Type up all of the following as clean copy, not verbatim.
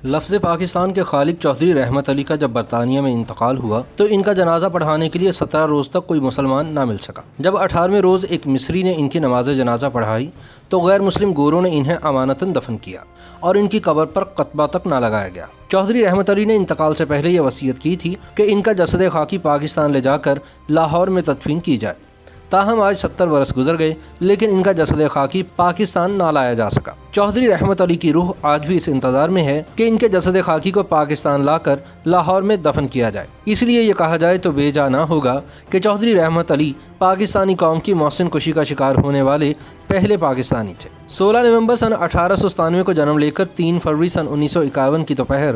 لفظ پاکستان کے خالق چوہدری رحمت علی کا جب برطانیہ میں انتقال ہوا تو ان کا جنازہ پڑھانے کے لیے 17 روز تک کوئی مسلمان نہ مل سکا۔ جب 18ویں روز ایک مصری نے ان کی نماز جنازہ پڑھائی تو غیر مسلم گوروں نے انہیں امانتاً دفن کیا اور ان کی قبر پر قطبہ تک نہ لگایا گیا۔ چوہدری رحمت علی نے انتقال سے پہلے یہ وصیت کی تھی کہ ان کا جسد خاکی پاکستان لے جا کر لاہور میں تدفین کی جائے۔ تاہم آج 70 برس گزر گئے لیکن ان کا جسد خاکی پاکستان نہ لایا جا سکا۔ چوہدری رحمت علی کی روح آج بھی اس انتظار میں ہے کہ ان کے جسد خاکی کو پاکستان لا کر لاہور میں دفن کیا جائے۔ اس لیے یہ کہا جائے تو بے جا نہ ہوگا کہ چوہدری رحمت علی پاکستانی قوم کی محسن کشی کا شکار ہونے والے پہلے پاکستانی تھے۔ 16 نومبر سن 1897 کو جنم لے کر 3 فروری سن 1951 کی دوپہر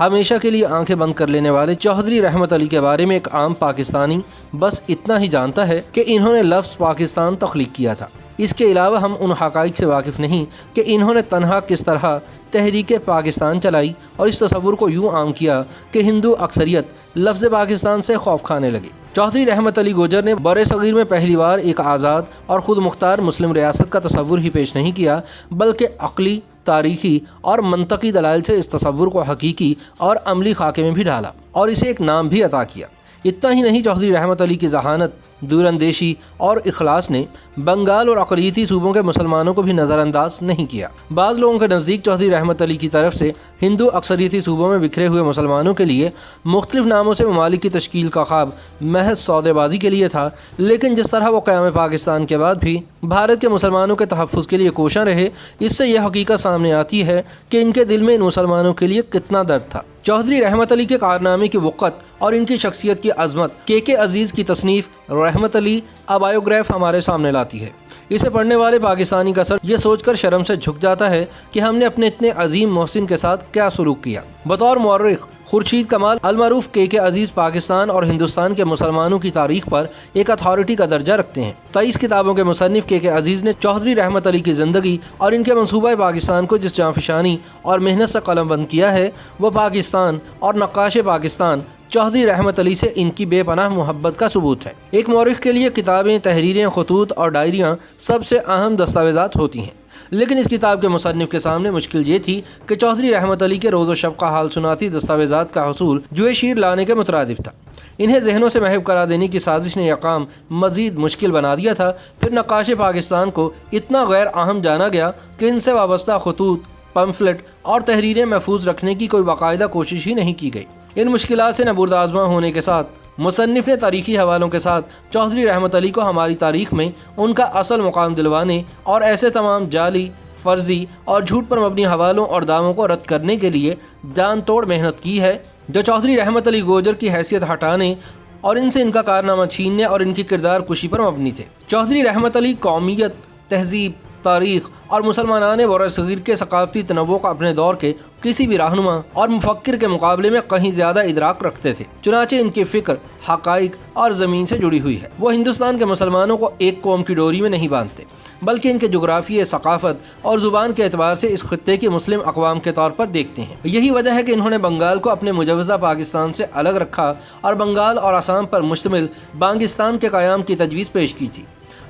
ہمیشہ کے لیے آنکھیں بند کر لینے والے چوہدری رحمت علی کے بارے میں ایک عام پاکستانی بس اتنا ہی جانتا ہے کہ انہوں نے لفظ پاکستان تخلیق کیا تھا۔ اس کے علاوہ ہم ان حقائق سے واقف نہیں کہ انہوں نے تنہا کس طرح تحریک پاکستان چلائی اور اس تصور کو یوں عام کیا کہ ہندو اکثریت لفظ پاکستان سے خوف کھانے لگی۔ چوہدری رحمت علی گوجر نے بر صغیر میں پہلی بار ایک آزاد اور خود مختار مسلم ریاست کا تصور ہی پیش نہیں کیا بلکہ عقلی، تاریخی اور منطقی دلائل سے اس تصور کو حقیقی اور عملی خاکے میں بھی ڈالا اور اسے ایک نام بھی عطا کیا۔ اتنا ہی نہیں، چوہدری رحمت علی کی ذہانت، دوراندیشی اور اخلاص نے بنگال اور اقلیتی صوبوں کے مسلمانوں کو بھی نظر انداز نہیں کیا۔ بعض لوگوں کے نزدیک چوہدری رحمت علی کی طرف سے ہندو اکثریتی صوبوں میں بکھرے ہوئے مسلمانوں کے لیے مختلف ناموں سے ممالک کی تشکیل کا خواب محض سودے بازی کے لیے تھا، لیکن جس طرح وہ قیام پاکستان کے بعد بھی بھارت کے مسلمانوں کے تحفظ کے لیے کوشاں رہے، اس سے یہ حقیقت سامنے آتی ہے کہ ان کے دل میں ان مسلمانوں کے لیے کتنا درد تھا۔ چوہدری رحمت علی کے کارنامے کی وقت اور ان کی شخصیت کی عظمت کے عزیز کی تصنیف رحمت علی بایوگراف ہمارے سامنے لاتی ہے۔ اسے پڑھنے والے پاکستانی کا سر یہ سوچ کر شرم سے جھک جاتا ہے کہ ہم نے اپنے اتنے عظیم محسن کے ساتھ کیا سلوک کیا۔ بطور مورخ خورشید کمال المعروف کے عزیز پاکستان اور ہندوستان کے مسلمانوں کی تاریخ پر ایک اتھارٹی کا درجہ رکھتے ہیں۔ 23 کتابوں کے مصنف کے عزیز نے چوہدری رحمت علی کی زندگی اور ان کے منصوبہ پاکستان کو جس جانفشانی اور محنت سے قلم بند کیا ہے، وہ پاکستان اور نقاش پاکستان چوہدری رحمت علی سے ان کی بے پناہ محبت کا ثبوت ہے۔ ایک مورخ کے لیے کتابیں، تحریریں، خطوط اور ڈائریاں سب سے اہم دستاویزات ہوتی ہیں، لیکن اس کتاب کے مصنف کے سامنے مشکل یہ تھی کہ چوہدری رحمت علی کے روز و شب کا حال سناتی دستاویزات کا حصول جوئے شیر لانے کے مترادف تھا۔ انہیں ذہنوں سے محو کرا دینے کی سازش نے یہ کام مزید مشکل بنا دیا تھا۔ پھر نقاش پاکستان کو اتنا غیر اہم جانا گیا کہ ان سے وابستہ خطوط، پمفلٹ اور تحریریں محفوظ رکھنے کی کوئی باقاعدہ کوشش ہی نہیں کی گئی۔ ان مشکلات سے نبرد آزما ہونے کے ساتھ مصنف نے تاریخی حوالوں کے ساتھ چوہدری رحمت علی کو ہماری تاریخ میں ان کا اصل مقام دلوانے اور ایسے تمام جعلی، فرضی اور جھوٹ پر مبنی حوالوں اور دعووں کو رد کرنے کے لیے جان توڑ محنت کی ہے، جو چوہدری رحمت علی گوجر کی حیثیت ہٹانے اور ان سے ان کا کارنامہ چھیننے اور ان کی کردار کشی پر مبنی تھے۔ چوہدری رحمت علی قومیت، تہذیب، تاریخ اور مسلمانان بر صغیر کے ثقافتی تنوع کا اپنے دور کے کسی بھی رہنما اور مفکر کے مقابلے میں کہیں زیادہ ادراک رکھتے تھے، چنانچہ ان کی فکر حقائق اور زمین سے جڑی ہوئی ہے۔ وہ ہندوستان کے مسلمانوں کو ایک قوم کی ڈوری میں نہیں باندھتے بلکہ ان کے جغرافیے، ثقافت اور زبان کے اعتبار سے اس خطے کی مسلم اقوام کے طور پر دیکھتے ہیں۔ یہی وجہ ہے کہ انہوں نے بنگال کو اپنے مجوزہ پاکستان سے الگ رکھا اور بنگال اور آسام پر مشتمل بانگستان کے قیام کی تجویز پیش کی تھی۔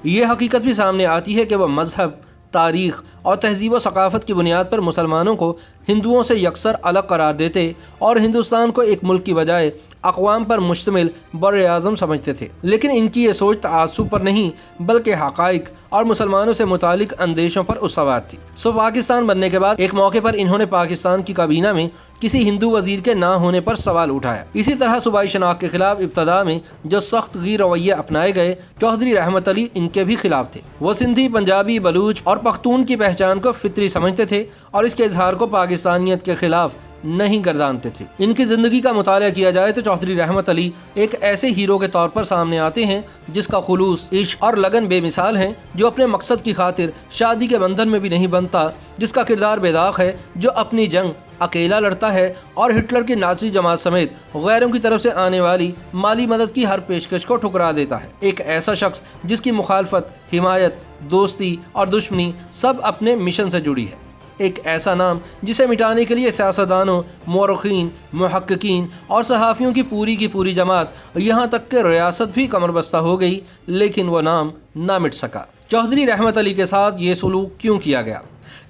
یہ حقیقت بھی سامنے آتی ہے کہ وہ مذہب، تاریخ اور تہذیب و ثقافت کی بنیاد پر مسلمانوں کو ہندوؤں سے یکسر الگ قرار دیتے اور ہندوستان کو ایک ملک کی بجائے اقوام پر مشتمل بر اعظم سمجھتے تھے، لیکن ان کی یہ سوچ تعصب پر نہیں بلکہ حقائق اور مسلمانوں سے متعلق اندیشوں پر استوار تھی۔ پاکستان بننے کے بعد ایک موقع پر انہوں نے پاکستان کی کابینہ میں کسی ہندو وزیر کے نہ ہونے پر سوال اٹھایا۔ اسی طرح صوبائی شناخت کے خلاف ابتدا میں جو سخت غیر رویے اپنائے گئے، چوہدری رحمت علی ان کے بھی خلاف تھے۔ وہ سندھی، پنجابی، بلوچ اور پختون کی پہچان کو فطری سمجھتے تھے اور اس کے اظہار کو پاکستانیت کے خلاف نہیں گردانتے تھے۔ ان کی زندگی کا مطالعہ کیا جائے تو چوہدری رحمت علی ایک ایسے ہیرو کے طور پر سامنے آتے ہیں جس کا خلوص، عشق اور لگن بے مثال ہے، جو اپنے مقصد کی خاطر شادی کے بندھن میں بھی نہیں بنتا، جس کا کردار بے داغ ہے، جو اپنی جنگ اکیلا لڑتا ہے اور ہٹلر کی نازی جماعت سمیت غیروں کی طرف سے آنے والی مالی مدد کی ہر پیشکش کو ٹھکرا دیتا ہے۔ ایک ایسا شخص جس کی مخالفت، حمایت، دوستی اور دشمنی سب اپنے مشن سے جڑی ہے۔ ایک ایسا نام جسے مٹانے کے لیے سیاستدانوں، مورخین، محققین اور صحافیوں کی پوری جماعت، یہاں تک کہ ریاست بھی کمر بستہ ہو گئی، لیکن وہ نام نہ مٹ سکا۔ چوہدری رحمت علی کے ساتھ یہ سلوک کیوں کیا گیا؟